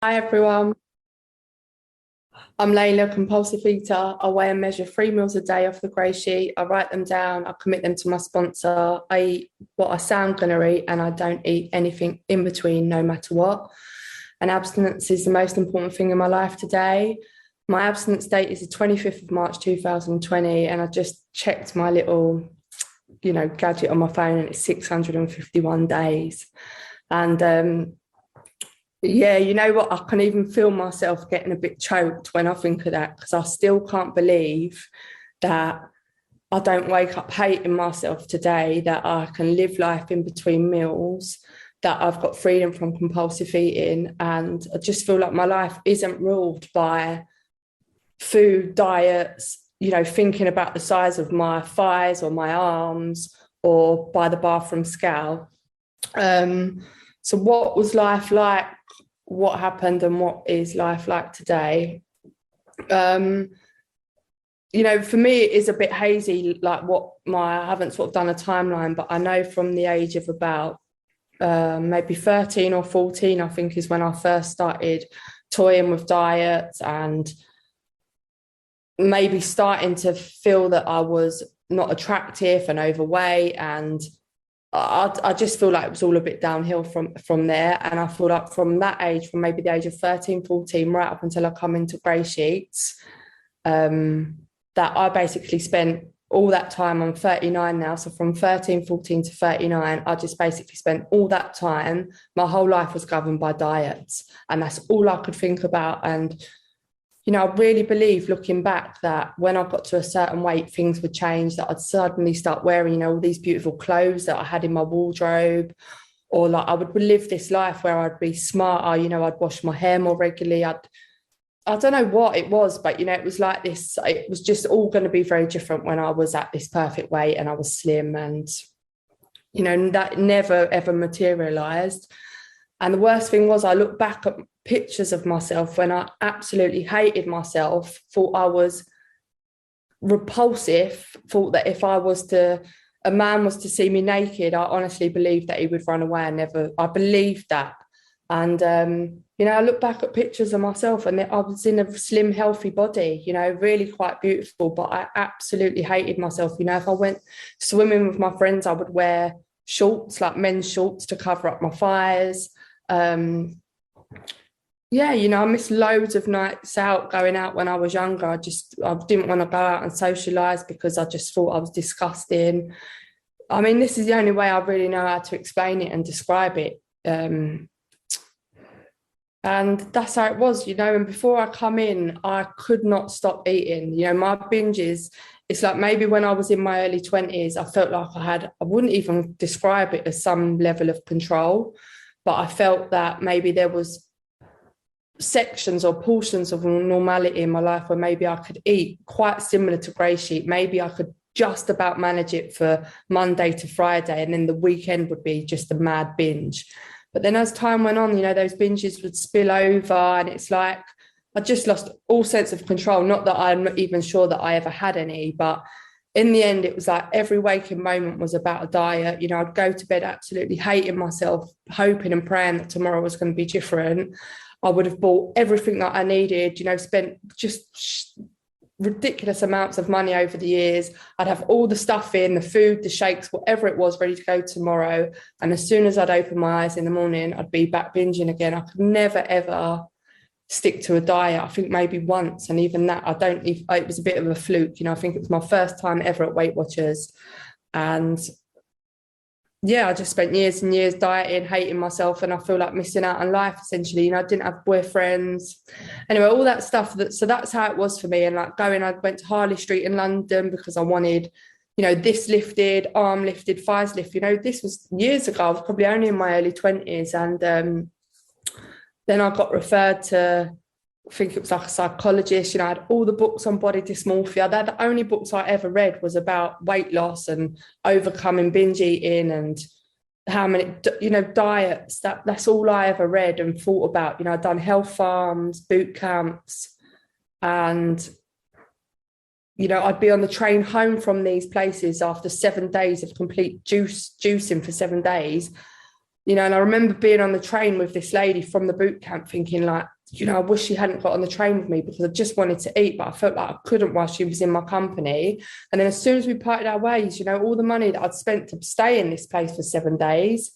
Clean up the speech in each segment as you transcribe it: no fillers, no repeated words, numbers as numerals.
Hi everyone, I'm Layla, compulsive eater. I weigh and measure 3 meals a day off the grey sheet. I write them down, I commit them to my sponsor. I eat what I say I'm going to eat, and I don't eat anything in between, no matter what. And abstinence is the most important thing in my life today. My abstinence date is the 25th of March 2020, and I just checked my little, gadget on my phone, and it's 651 days. And yeah, you know what? I can even feel myself getting a bit choked when I think of that because I still can't believe that I don't wake up hating myself today, that I can live life in between meals, that I've got freedom from compulsive eating. And I just feel like my life isn't ruled by food, diets, thinking about the size of my thighs or my arms or by the bathroom scale. Um, so, what was life like? What happened and what is life like today? Um, for me, it is a bit hazy, like I haven't sort of done a timeline, but I know from the age of about maybe 13 or 14, I think is when I first started toying with diets and maybe starting to feel that I was not attractive and overweight, and I just feel like it was all a bit downhill from there. And I feel like from that age, from maybe the age of 13, 14, right up until I come into Grey Sheets, that I basically spent all that time. I'm 39 now. So from 13, 14 to 39, I just basically spent all that time. My whole life was governed by diets. And that's all I could think about. And I really believe looking back that when I got to a certain weight, things would change, that I'd suddenly start wearing, all these beautiful clothes that I had in my wardrobe, or like I would live this life where I'd be smarter, I'd wash my hair more regularly. I don't know what it was, but, it was like this, it was just all going to be very different when I was at this perfect weight and I was slim, and, that never ever materialized. And the worst thing was, I look back at pictures of myself when I absolutely hated myself, thought I was repulsive, thought that if a man was to see me naked, I honestly believed that he would run away. I believed that. And, I look back at pictures of myself and I was in a slim, healthy body, really quite beautiful, but I absolutely hated myself. If I went swimming with my friends, I would wear shorts, like men's shorts, to cover up my thighs. Yeah, I missed loads of nights out going out when I was younger. I didn't want to go out and socialize because I just thought I was disgusting. I mean, this is the only way I really know how to explain it and describe it. And that's how it was. And before I come in, I could not stop eating. My binges, it's like maybe when I was in my early 20s, I felt like I wouldn't even describe it as some level of control, but I felt that maybe there was sections or portions of normality in my life where maybe I could eat quite similar to Grey Sheet. Maybe I could just about manage it for Monday to Friday, and then the weekend would be just a mad binge. But then as time went on, those binges would spill over, and it's like I just lost all sense of control. Not that I'm not even sure that I ever had any, but in the end, it was like every waking moment was about a diet. I'd go to bed absolutely hating myself, hoping and praying that tomorrow was going to be different. I would have bought everything that I needed, spent just ridiculous amounts of money over the years. I'd have all the stuff in, the food, the shakes, whatever it was, ready to go tomorrow. And as soon as I'd open my eyes in the morning, I'd be back binging again. I could never, ever stick to a diet. I think maybe once, and even that, it was a bit of a fluke. I think it was my first time ever at Weight Watchers. And yeah, I just spent years and years dieting, hating myself, and I feel like missing out on life essentially. I didn't have boyfriends. Anyway, all that stuff. So that's how it was for me. And like I went to Harley Street in London because I wanted, this lifted, arm lifted, thighs lifted. This was years ago. I was probably only in my early 20s. And then I got referred to, I think it was like a psychologist. I had all the books on body dysmorphia. The only books I ever read was about weight loss and overcoming binge eating and how many, diets. That's all I ever read and thought about. I'd done health farms, boot camps, and I'd be on the train home from these places after 7 days of complete juicing for 7 days, and I remember being on the train with this lady from the boot camp thinking like, I wish she hadn't got on the train with me because I just wanted to eat, but I felt like I couldn't while she was in my company. And then as soon as we parted our ways, all the money that I'd spent to stay in this place for 7 days,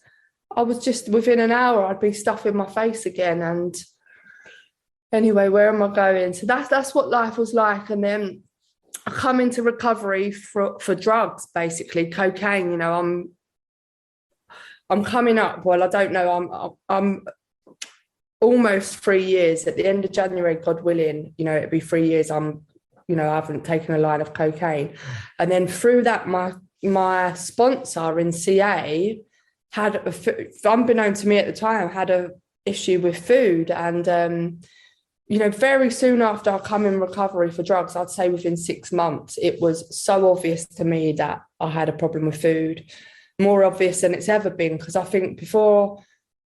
I was just within an hour, I'd be stuffing my face again. And anyway, where am I going? So that's what life was like. And then I come into recovery for drugs, basically cocaine. I'm coming up. Well, I don't know. I'm almost 3 years. At the end of January, God willing, it'd be 3 years. I haven't taken a line of cocaine, and then through that, my sponsor in CA had, unbeknown to me at the time, had a issue with food, and very soon after I come in recovery for drugs, I'd say within 6 months, it was so obvious to me that I had a problem with food, more obvious than it's ever been. Because I think before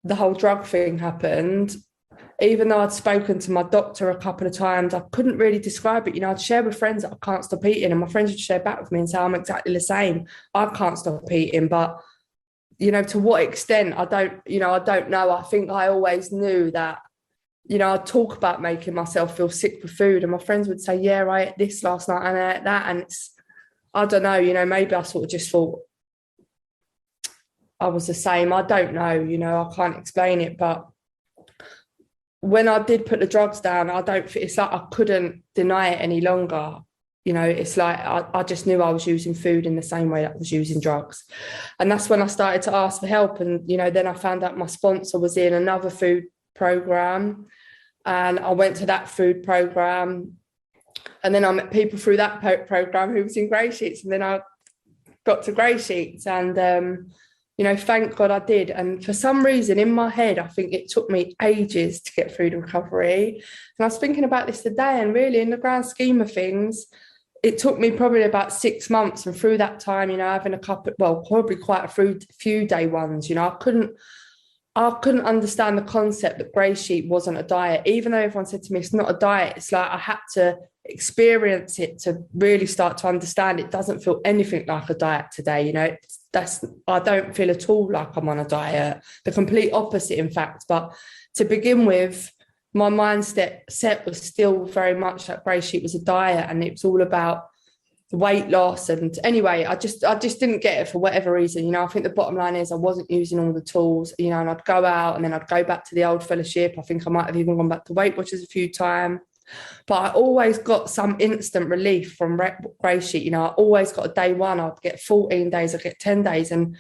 the whole drug thing happened, even though I'd spoken to my doctor a couple of times, I couldn't really describe it. I'd share with friends that I can't stop eating, and my friends would share back with me and say, I'm exactly the same. I can't stop eating, but to what extent, I don't know. I think I always knew that, I'd talk about making myself feel sick with food, and my friends would say, yeah, I ate this last night and I ate that. And I don't know, maybe I sort of just thought I was the same. I don't know, I can't explain it. But when I did put the drugs down, it's like I couldn't deny it any longer. It's like I just knew I was using food in the same way that I was using drugs. And that's when I started to ask for help. And, then I found out my sponsor was in another food program, and I went to that food program, and then I met people through that program who was in GreySheeters, and then I got to GreySheeters, and thank God I did. And for some reason in my head, I think it took me ages to get through the recovery. And I was thinking about this today, and really in the grand scheme of things, it took me probably about 6 months. And through that time, having probably quite a few day ones, I couldn't understand the concept that GreySheet wasn't a diet, even though everyone said to me, it's not a diet. It's like I had to experience it to really start to understand it doesn't feel anything like a diet today. I don't feel at all like I'm on a diet, the complete opposite, in fact. But to begin with, my mindset was still very much that GreySheet was a diet, and it was all about weight loss. And anyway, I just didn't get it for whatever reason. I think the bottom line is I wasn't using all the tools, and I'd go out and then I'd go back to the old fellowship. I think I might have even gone back to Weight Watchers a few times, but I always got some instant relief from GreySheet. I always got a day one, I'd get 14 days, I'd get 10 days. And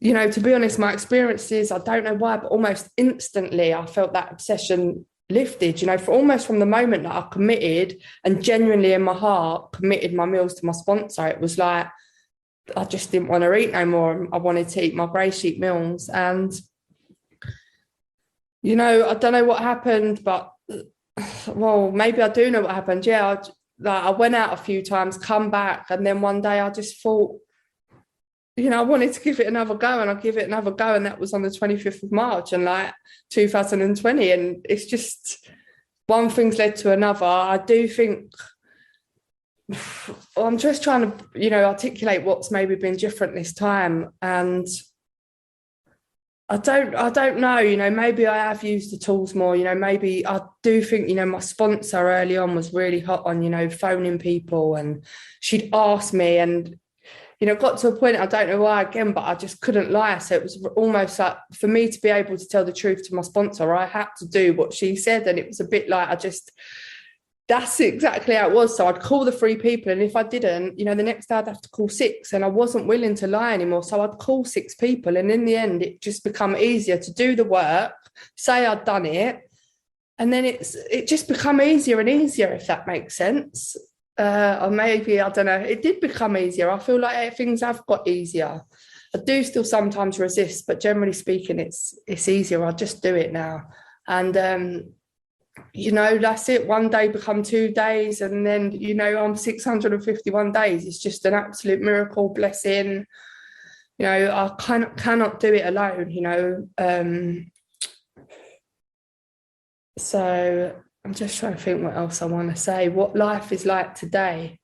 to be honest, my experiences, I don't know why, but almost instantly I felt that obsession lifted, from the moment that I committed and genuinely in my heart committed my meals to my sponsor. It was like I just didn't want to eat no more. I wanted to eat my GreySheet meals. And I don't know what happened, but well, maybe I do know what happened. Yeah, I went out a few times, come back, and then one day I just thought, I wanted to give it another go, and I give it another go, and that was on the 25th of March and 2020. And it's just one thing's led to another. I do think I'm just trying to, articulate what's maybe been different this time. And I don't know, maybe I have used the tools more, maybe I do think, my sponsor early on was really hot on, phoning people, and she'd ask me, and got to a point, I don't know why again, but I just couldn't lie. So it was almost like, for me to be able to tell the truth to my sponsor, I had to do what she said. And it was a bit like, that's exactly how it was. So I'd call the 3 people, and if I didn't, the next day I'd have to call 6, and I wasn't willing to lie anymore. So I'd call 6 people, and in the end, it just become easier to do the work, say I'd done it, and then it just become easier and easier, if that makes sense. Or maybe, I don't know, it did become easier. I feel like things have got easier. I do still sometimes resist, but generally speaking, it's easier. I just do it now. And, that's it. One day become 2 days, and then, I'm 651 days. It's just an absolute miracle, blessing. I cannot do it alone, So I'm just trying to think what else I want to say. What life is like today.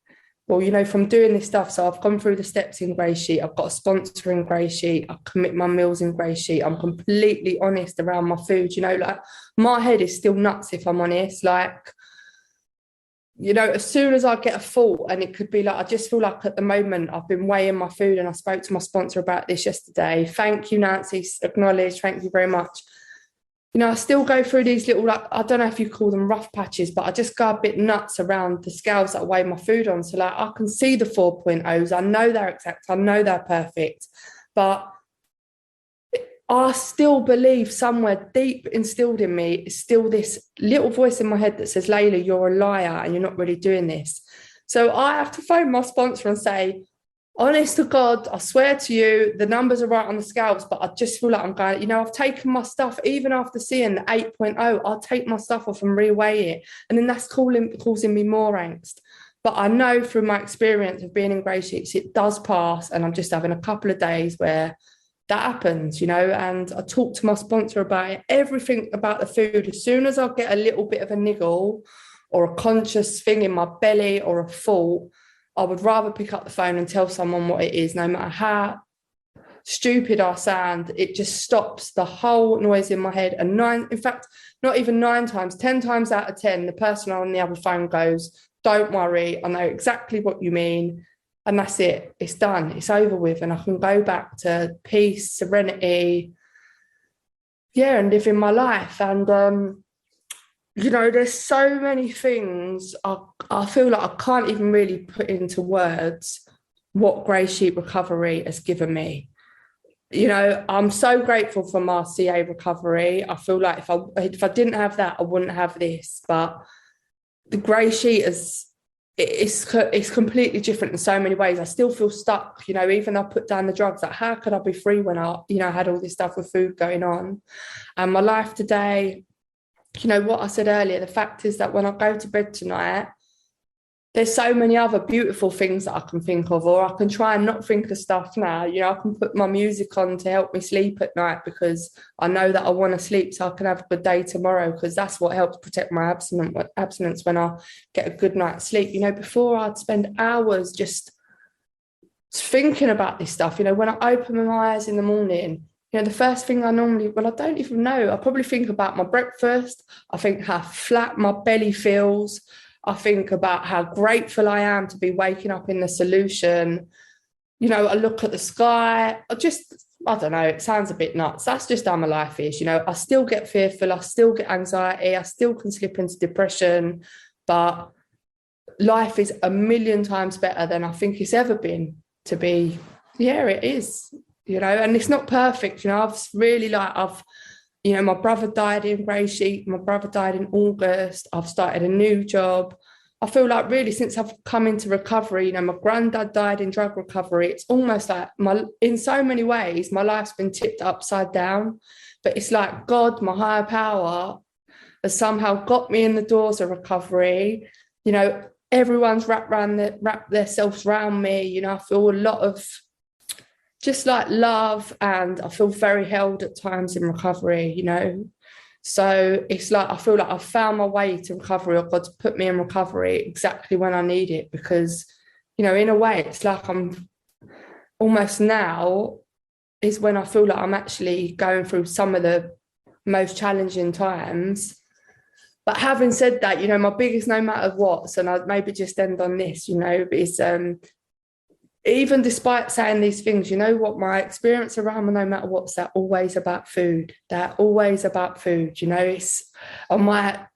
well, you know, from doing this stuff, so I've gone through the steps in GreySheet, I've got a sponsor in GreySheet, I commit my meals in GreySheet, I'm completely honest around my food, you know, like my head is still nuts if I'm honest, like, you know, as soon as I get a thought, and it could be like, I just feel like at the moment I've been weighing my food, and I spoke to my sponsor about this yesterday. Thank you, Nancy, acknowledge, thank you very much. You know, I still go through these little, like, I don't know if you call them rough patches, but I just go a bit nuts around the scales that I weigh my food on. So like, I can see the 4.0s. I know they're exact. I know they're perfect. But I still believe somewhere deep instilled in me is still this little voice in my head that says, Layla, you're a liar and you're not really doing this. So I have to phone my sponsor and say, honest to God, I swear to you, the numbers are right on the scales, but I just feel like I'm going, you know, I've taken my stuff, even after seeing the 8.0, I'll take my stuff off and reweigh it. And then that's causing me more angst. But I know through my experience of being in GreySheets, it does pass. And I'm just having a couple of days where that happens, you know, and I talk to my sponsor about it, everything about the food. As soon as I get a little bit of a niggle or a conscious thing in my belly or a thought, I would rather pick up the phone and tell someone what it is, no matter how stupid I sound. It just stops the whole noise in my head. And in fact, not even 9 times, 10 times out of 10, the person on the other phone goes, don't worry, I know exactly what you mean. And that's it. It's done. It's over with. And I can go back to peace, serenity, yeah, and living my life. And, you know, there's so many things I feel like I can't even really put into words what GreySheet recovery has given me. You know, I'm so grateful for my CA recovery. I feel like if I didn't have that, I wouldn't have this. But the GreySheet it's completely different in so many ways. I still feel stuck, you know, even though I put down the drugs, like how could I be free when I, you know, had all this stuff with food going on? And my life today, you know, what I said earlier, the fact is that when I go to bed tonight, there's so many other beautiful things that I can think of, or I can try and not think of stuff now. You know, I can put my music on to help me sleep at night because I know that I want to sleep so I can have a good day tomorrow, because that's what helps protect my abstinence when I get a good night's sleep. You know, before I'd spend hours just thinking about this stuff. You know, when I open my eyes in the morning, you know, the first thing I don't even know. I probably think about my breakfast. I think how flat my belly feels. I think about how grateful I am to be waking up in the solution. You know, I look at the sky. I don't know, it sounds a bit nuts. That's just how my life is. You know, I still get fearful. I still get anxiety. I still can slip into depression. But life is a million times better than I think it's ever been to be. Yeah, it is. You know, and it's not perfect. You know, you know, my brother died in GreySheet. My brother died in August. I've started a new job. I feel like really since I've come into recovery, you know, my granddad died in drug recovery. It's almost like in so many ways, my life's been tipped upside down. But it's like God, my higher power, has somehow got me in the doors of recovery. You know, everyone's wrapped themselves around me. You know, I feel a lot of just like love, and I feel very held at times in recovery, you know. So it's like I feel like I've found my way to recovery, or God's put me in recovery exactly when I need it, because, you know, in a way it's like I'm almost now is when I feel like I'm actually going through some of the most challenging times. But having said that, you know, my biggest no matter what, and I'd maybe just end on this, you know, is even despite saying these things, you know what, my experience around no matter what's, they're always about food. They're always about food, you know. They're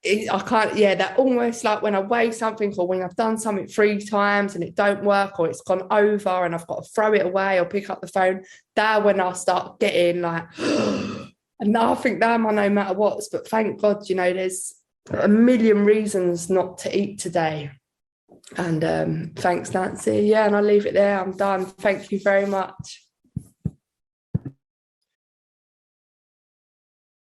almost like when I weigh something, or when I've done something 3 times and it don't work, or it's gone over and I've got to throw it away or pick up the phone, there when I start getting like, and I think they're my no matter what's. But thank God, you know, there's a million reasons not to eat today. And thanks, Nancy. Yeah, and I'll leave it there. I'm done. Thank you very much.